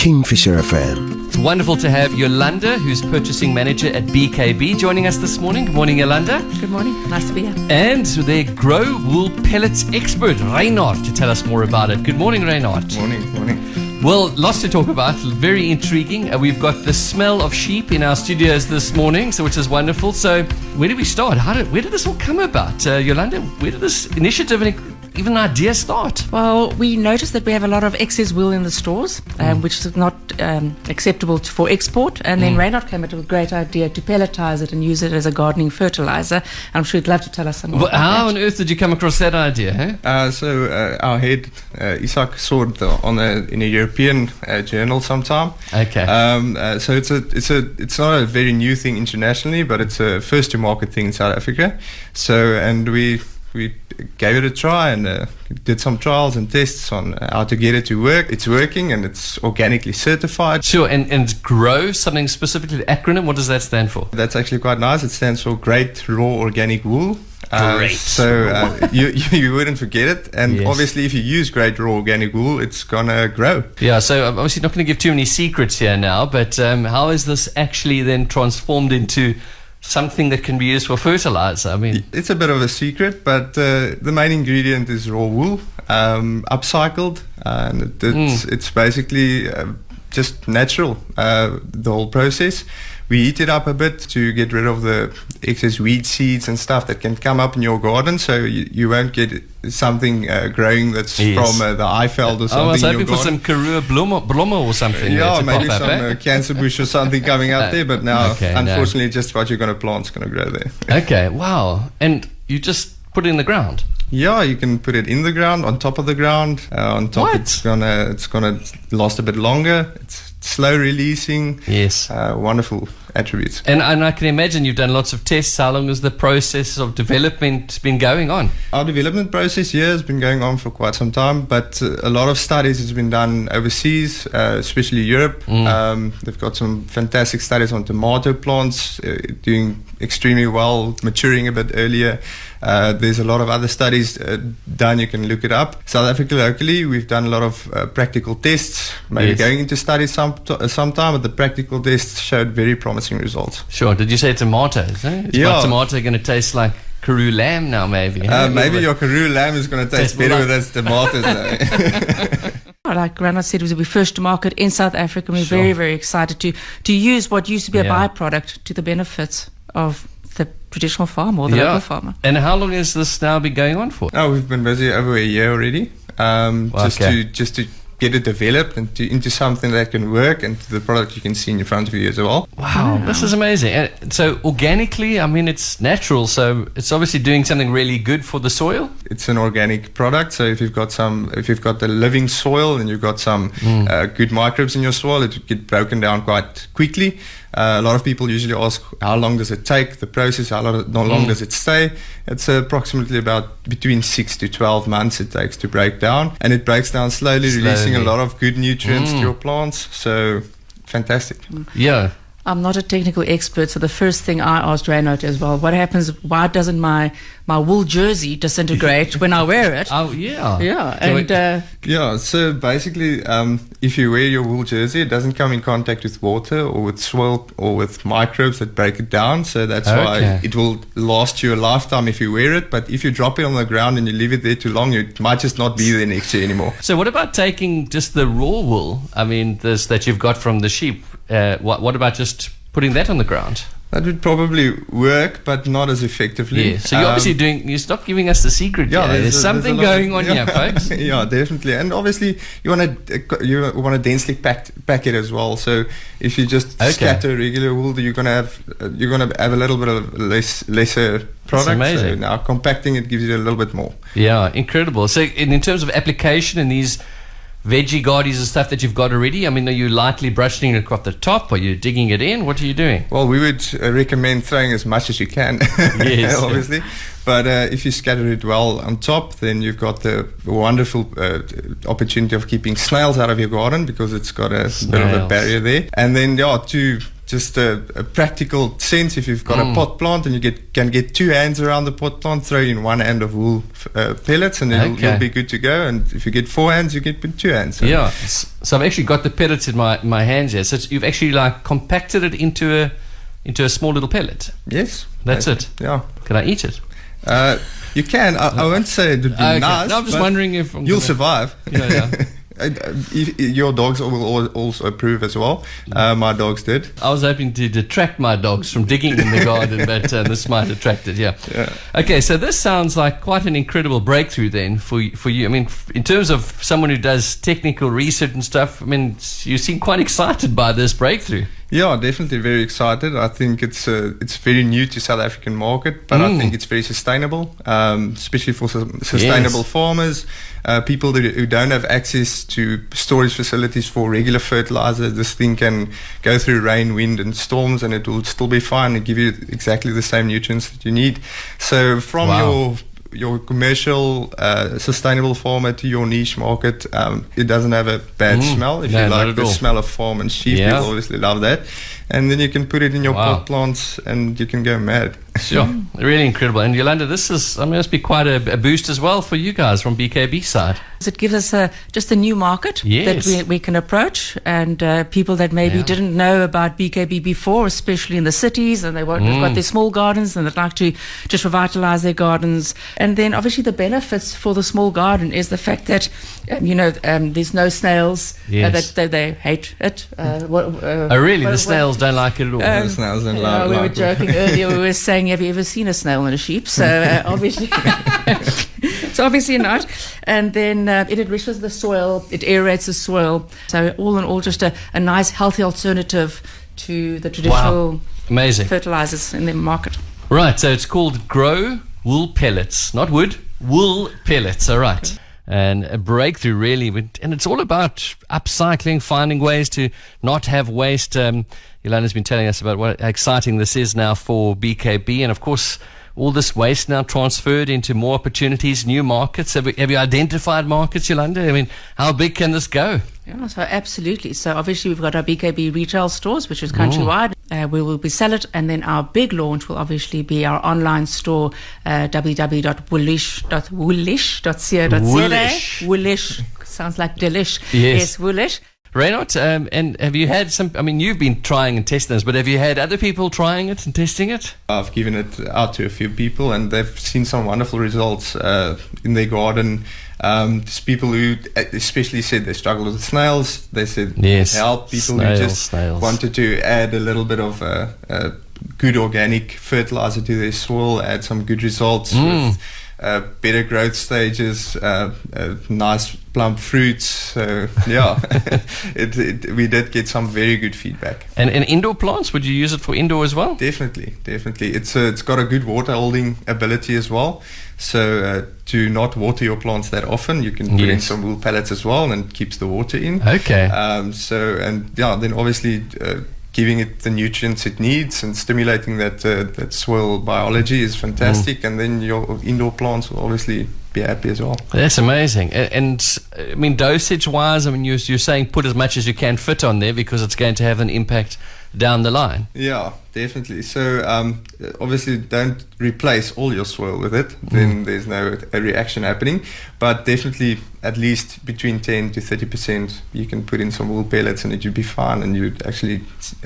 Kingfisher FM. It's wonderful to have Yolanda, who's purchasing manager at BKB, joining us this morning. Good morning, Yolanda. Good morning. Nice to be here. And their G.R.O.W wool pellets expert, Reinhard, to tell us more about it. Good morning, Reinhard. Morning. Well, lots to talk about. Very intriguing. We've got the smell of sheep in our studios this morning, which is wonderful. So, where did we start? Where did this all come about, Yolanda? Where did this initiative and even idea start? Well, we noticed that we have a lot of excess wool in the stores, which is not acceptable for export. And then Reinhard came up with a great idea to pelletize it and use it as a gardening fertilizer. I'm sure he'd love to tell us something about How that. on earth did you come across that idea? Our head, Isaac, saw it in a European journal sometime. Okay. So it's not a very new thing internationally, but it's a first to market thing in South Africa. So, and we gave it a try and did some trials and tests on how to get it to work. It's working and it's organically certified. Sure, and G.R.O.W, something specifically, the acronym, what does that stand for? That's actually quite nice. It stands for Great Raw Organic Wool. Great. So you wouldn't forget it. And Yes. obviously if you use Great Raw Organic Wool, it's gonna grow. Yeah, so I'm obviously not going to give too many secrets here now, but how is this actually then transformed into something that can be used for fertilizer? I mean, It's a bit of a secret, but the main ingredient is raw wool, upcycled, and it's basically just natural, the whole process. We heat it up a bit to get rid of the excess weed seeds and stuff that can come up in your garden, so you won't get something growing that's Yes. from the Eifeld or something. I was in your hoping for garden. some Karoo Blomme or something. Yeah, to maybe pop up, some cancer bush or something coming up there, but now, Okay, no. unfortunately, just what you're going to plant is going to grow there. Okay, wow. And you just put it in the ground? Yeah, you can put it in the ground, on top of the ground. On top, What? it's gonna last a bit longer. It's slow releasing. Yes. Wonderful attributes. And I can imagine you've done lots of tests. How long has the process of development been going on? Our development process here has been going on for quite some time, but a lot of studies has been done overseas, especially Europe. They've got some fantastic studies on tomato plants doing extremely well, maturing a bit earlier. There's a lot of other studies done. You can look it up. South Africa locally, we've done a lot of practical tests, maybe Yes. going into studies sometime, but the practical tests showed very promising results. Sure. Did you say tomatoes? Is Yeah. my tomato going to taste like Karoo lamb now, maybe? Maybe your Karoo lamb is going to taste better like- with those tomatoes. Though. Like Reinhard said, we'll be first to market in South Africa. And we're Sure. very, very excited to use what used to be a Yeah. byproduct to the benefits of the traditional farmer or the local farmer. And how long has this now been going on for? No, we've been busy over a year already. Okay. Just to get it developed and into something that can work and the product you can see in front of you as well. Wow, this is amazing. And so organically, I mean, it's natural, so it's obviously doing something really good for the soil. It's an organic product, so if you've got the living soil and you've got some good microbes in your soil, it will get broken down quite quickly. A lot of people usually ask, how long does it take, the process, how long does it stay? It's approximately about between 6 to 12 months it takes to break down, and it breaks down slowly. Releasing a lot of good nutrients to your plants, so fantastic. Yeah. I'm not a technical expert, so the first thing I asked Reinhard as well, what happens, why doesn't my wool jersey disintegrate when I wear it? Oh, yeah. Yeah, So and Yeah, so basically, if you wear your wool jersey, it doesn't come in contact with water or with soil or with microbes that break it down. So that's why it will last you a lifetime if you wear it. But if you drop it on the ground and you leave it there too long, it might just not be there next year anymore. So what about taking just the raw wool? I mean, this that you've got from the sheep. What about just putting that on the ground? That would probably work, but not as effectively. Yeah. So you're obviously you're not giving us the secret. Yeah, Yeah, there's something going on here, folks. Yeah, definitely. And obviously, you want to densely pack it as well. So if you just scatter regular wool, you're gonna have a little bit of lesser product. amazing. So now compacting it gives you a little bit more. Yeah, incredible. So in terms of application in these veggie gardens and stuff that you've got already, I mean, are you lightly brushing it across the top? Are you digging it in? What are you doing? Well, we would recommend throwing as much as you can, Yes, obviously. But if you scatter it well on top, then you've got the wonderful opportunity of keeping snails out of your garden because it's got a bit of a barrier there. And then, to just a practical sense. If you've got a pot plant and you can get 2 hands around the pot plant, throw in 1 hand of wool pellets, and then you'll be good to go. And if you get 4 hands, you get 2 hands. So. Yeah. So I've actually got the pellets in my hands here. So you've actually like compacted it into a small little pellet. Yes. That's it. Yeah. Can I eat it? You can. I won't say it would be nice. No, I'm just wondering if you'll survive. Yeah. Your dogs will also approve as well. My dogs did. I was hoping to detract my dogs from digging in the garden, but this might attract it, yeah. Okay, so this sounds like quite an incredible breakthrough then for you. I mean, in terms of someone who does technical research and stuff, I mean, you seem quite excited by this breakthrough. Yeah, definitely very excited. I think it's very new to South African market, but I think it's very sustainable, especially for sustainable farmers, people who don't have access to storage facilities for regular fertilizer. This thing can go through rain, wind, and storms, and it will still be fine and give you exactly the same nutrients that you need. So from your commercial sustainable farmer to your niche market, it doesn't have a bad smell. If you like the smell of farm and sheep, you'll obviously love that. And then you can put it in your pot plants and you can go mad. Sure, really incredible. And Yolanda, this must be quite a boost as well for you guys from BKB side. It gives us just a new market that we can approach, and people that maybe didn't know about BKB before, especially in the cities, and they've got their small gardens and they'd like to just revitalize their gardens. And then obviously the benefits for the small garden is the fact that there's no snails, that they hate it. Really? The snails don't like it at all? The snails don't like it. We were joking earlier, we were saying, have you ever seen a snail and a sheep? So obviously so obviously not. And then it enriches the soil, it aerates the soil. So all in all, just a nice, healthy alternative to the traditional fertilizers in the market. Right, so it's called G.R.O.W. wool pellets, not wood, wool pellets, all right. And a breakthrough, really. And it's all about upcycling, finding ways to not have waste. Yolanda's been telling us about what exciting this is now for BKB. And, of course, all this waste now transferred into more opportunities, new markets. Have you identified markets, Yolanda? I mean, how big can this go? Yeah, so absolutely. So obviously we've got our BKB retail stores, which is countrywide. We will be sell it, and then our big launch will obviously be our online store, www.woolish.co.za. Woolish. Woolish sounds like delish. Yes, Woolish. Reynard, and have you had you've been trying and testing this, but have you had other people trying it and testing it? I've given it out to a few people, and they've seen some wonderful results in their garden. There's people who especially said they struggled with snails. They said it helped people who just wanted to add a little bit of good organic fertilizer to their soil, add some good results with better growth stages, nice plump fruits. So we did get some very good feedback. And indoor plants, would you use it for indoor as well? Definitely. It's got a good water holding ability as well. So to not water your plants that often, you can put in some wool pellets as well, and it keeps the water in. Okay. Then obviously giving it the nutrients it needs and stimulating that soil biology is fantastic. And then your indoor plants will obviously be happy as well. That's amazing. And I mean, dosage wise, I mean, you're saying put as much as you can fit on there because it's going to have an impact down the line. Yeah, definitely. So obviously don't replace all your soil with it, then there's no reaction happening, but definitely at least between 10 to 30% you can put in some wool pellets and it would be fine, and you'd actually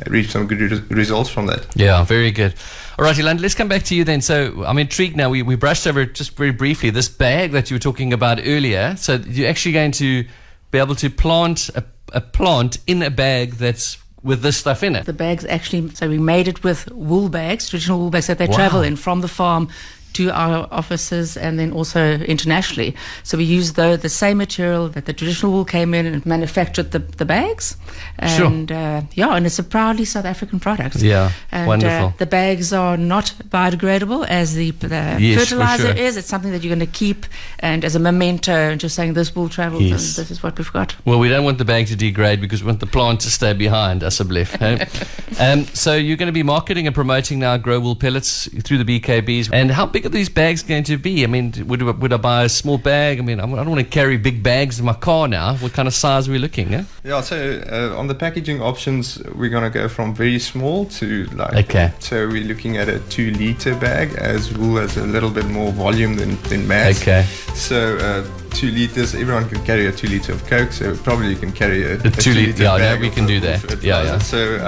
reach some good results from that. Yeah, very good. All right, Yolanda, let's come back to you then. So I'm intrigued now. We brushed over it just very briefly, this bag that you were talking about earlier. So you're actually going to be able to plant a plant in a bag that's with this stuff in it. The bags actually, so we made it with wool bags, traditional wool bags that they travel in from the farm to our offices and then also internationally. So we used the same material that the traditional wool came in and manufactured the bags. And and it's a proudly South African product. Yeah, and, wonderful. The bags are not biodegradable as the fertilizer is. It's something that you're going to keep and as a memento, and just saying this will travel, and this is what we've got. Well, we don't want the bag to degrade because we want the plant to stay behind us, So you're going to be marketing and promoting now G.R.O.W. wool pellets through the BKBs. And how big big are these bags going to be? I mean, would I buy a small bag? I mean, I don't want to carry big bags in my car now. What kind of size are we looking at? Yeah, so on the packaging options, we're going to go from very small to like... Okay. So we're looking at a 2-liter bag, as Wool has a little bit more volume than Mass. Okay. So 2 liters, everyone can carry a 2 liter of Coke, so probably you can carry a 2 liter bag. Yeah, we can do that. Yeah. So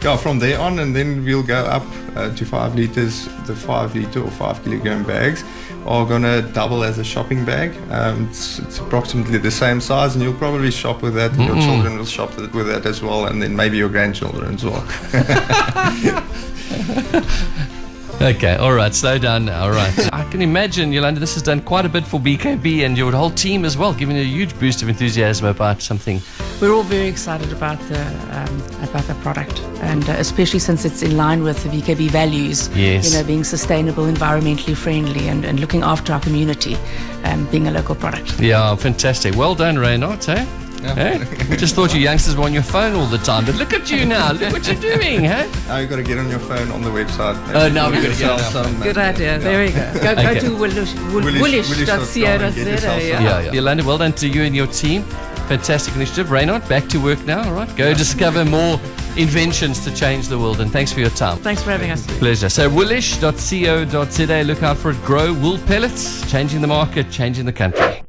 yeah, from there on, and then we'll go up to 5 liters. The 5 liter or 5 kilogram bags are gonna double as a shopping bag. It's approximately the same size, and you'll probably shop with that, and your children will shop with that as well, and then maybe your grandchildren as well. Okay, all right, slow down now, all right. I can imagine, Yolanda, this has done quite a bit for BKB and your whole team as well, giving you a huge boost of enthusiasm about something. We're all very excited about the product, and especially since it's in line with the BKB values. Yes. You know, being sustainable, environmentally friendly, and looking after our community, being a local product. Yeah, fantastic. Well done, Reynard, eh? Yeah. Hey? Just thought you youngsters were on your phone all the time, but look at you now. Look what you're doing, hey? Now you've got to get on your phone on the website. Oh, now we've got to get on our phone. Good idea. There we go. Go to Woolish.co.za. Yeah. Yolanda, well done to you and your team. Fantastic initiative. Reynard, back to work now, all right? Go discover more inventions to change the world, and thanks for your time. Thanks for having us. Pleasure. So woolish.co.za, look out for it. Grow wool pellets, changing the market, changing the country.